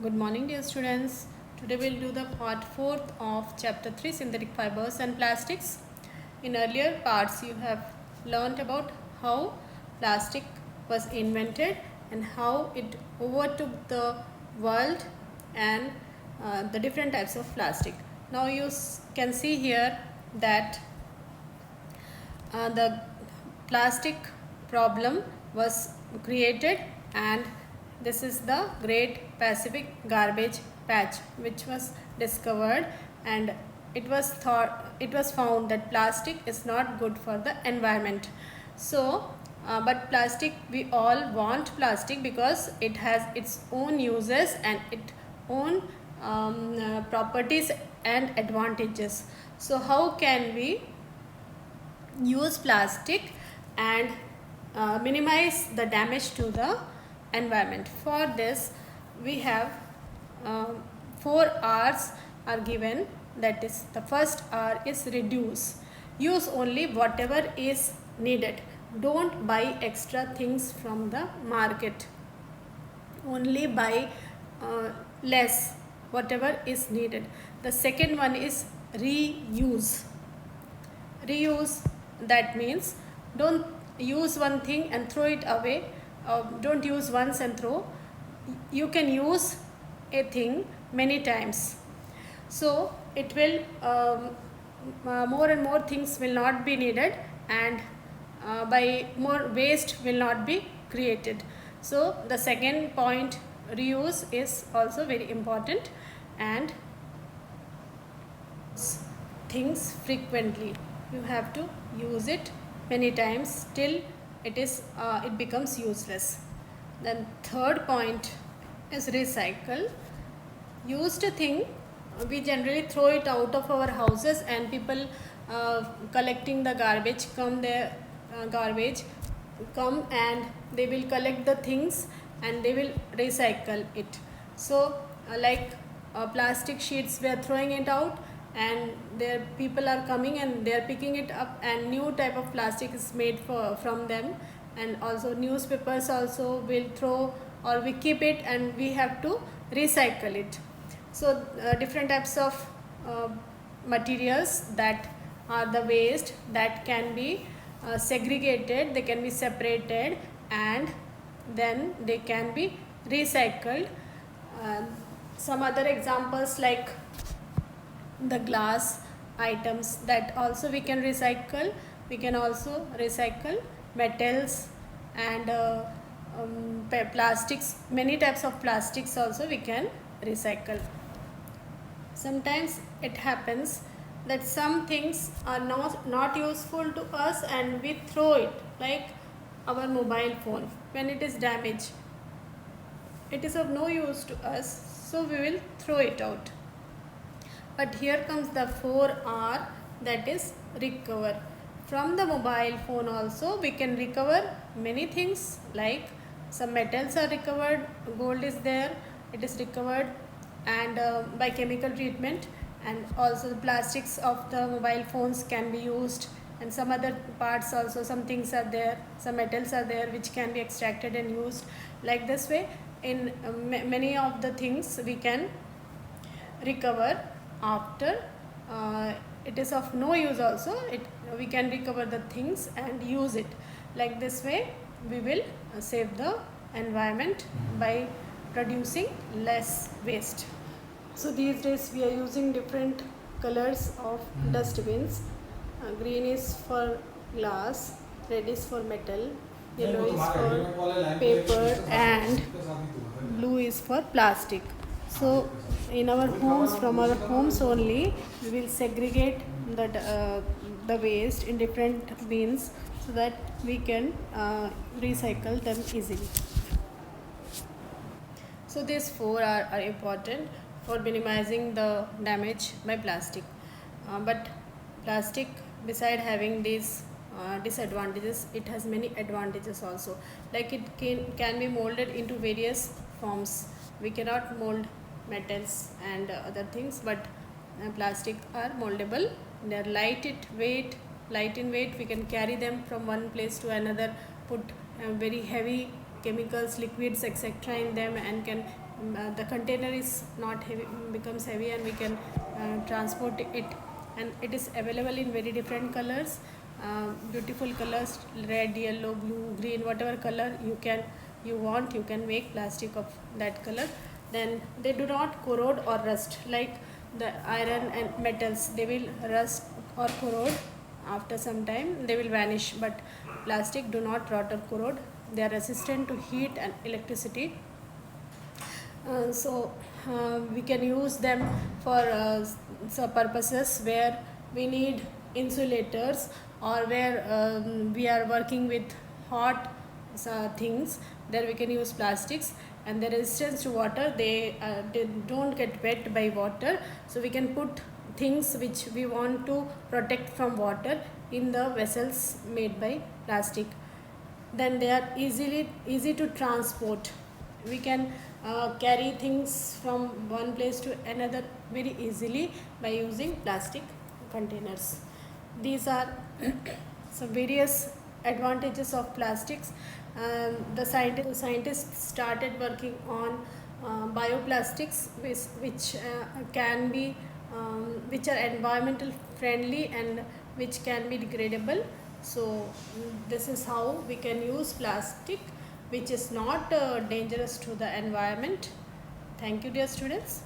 Good morning, dear students. Today we'll do the part 4th of chapter 3, synthetic fibers and plastics. In earlier parts you have learnt about how plastic was invented and how it overtook the world and the different types of plastic. Now you can see here that the plastic problem was created, and this is the Great Pacific Garbage Patch which was discovered, and it was found that plastic is not good for the environment. So but plastic, we all want plastic because it has its own uses and its own properties and advantages. So how can we use plastic and minimize the damage to the environment? For this we have 4 R's are given. That is, the first R is reduce. Use only whatever is needed. Don't buy extra things from the market. Only buy less, whatever is needed. The second one is reuse. Reuse, that means don't use one thing and throw it away. Don't use once and throw. You can use a thing many times, so it will more and more things will not be needed, and by more waste will not be created. So the second point, reuse, is also very important. And things frequently, you have to use it many times till it becomes useless. Then third point is recycle. Used thing, we generally throw it out of our houses, and people collecting the garbage come and they will collect the things and they will recycle it. So plastic sheets, we are throwing it out, and there people are coming and they are picking it up, and new type of plastic is made from them. And also newspapers also will throw, or we keep it and we have to recycle it. So different types of materials that are the waste that can be segregated, they can be separated, and then they can be recycled. Some other examples like the glass items, that also we can recycle. We can also recycle metals and plastics, many types of plastics also we can recycle. Sometimes it happens that some things are not useful to us and we throw it, like our mobile phone. When it is damaged, it is of no use to us, so we will throw it out. But here comes the 4R, that is recover. From the mobile phone also we can recover many things, like some metals are recovered, gold is there, it is recovered, and by chemical treatment. And also the plastics of the mobile phones can be used, and some other parts also, some things are there, some metals are there which can be extracted and used. Like this way, in many of the things we can recover. After it is of no use also, we can recover the things and use it. Like this way we will save the environment by producing less waste. So these days we are using different colors of dustbins. Green is for glass, red is for metal, yellow is for paper, and blue is for plastic. So in our homes, from our homes only, we will segregate the waste in different bins so that we can recycle them easily. So these 4 are important for minimizing the damage by plastic. But plastic, beside having these disadvantages, it has many advantages also. Like it can be molded into various forms. We cannot mold metals and other things, but plastic are moldable. They are light in weight. We can carry them from one place to another, put very heavy chemicals, liquids, etc. in them, and can the container is not heavy, becomes heavy, and we can transport it. And it is available in very different colors, beautiful colors, red, yellow, blue, green, whatever color you want, you can make plastic of that color. Then they do not corrode or rust like the iron and metals. They will rust or corrode after some time, they will vanish, but plastic do not rot or corrode. They are resistant to heat and electricity. We can use them for some purposes where we need insulators, or where we are working with hot things. There we can use plastics, and the resistance to water, they don't get wet by water, so we can put things which we want to protect from water in the vessels made by plastic. Then they are easy to transport. We can carry things from one place to another very easily by using plastic containers. These are some various advantages of plastics. The scientists started working on bioplastics, which are environmental friendly and which can be degradable. So this is how we can use plastic which is not dangerous to the environment. Thank you, dear students.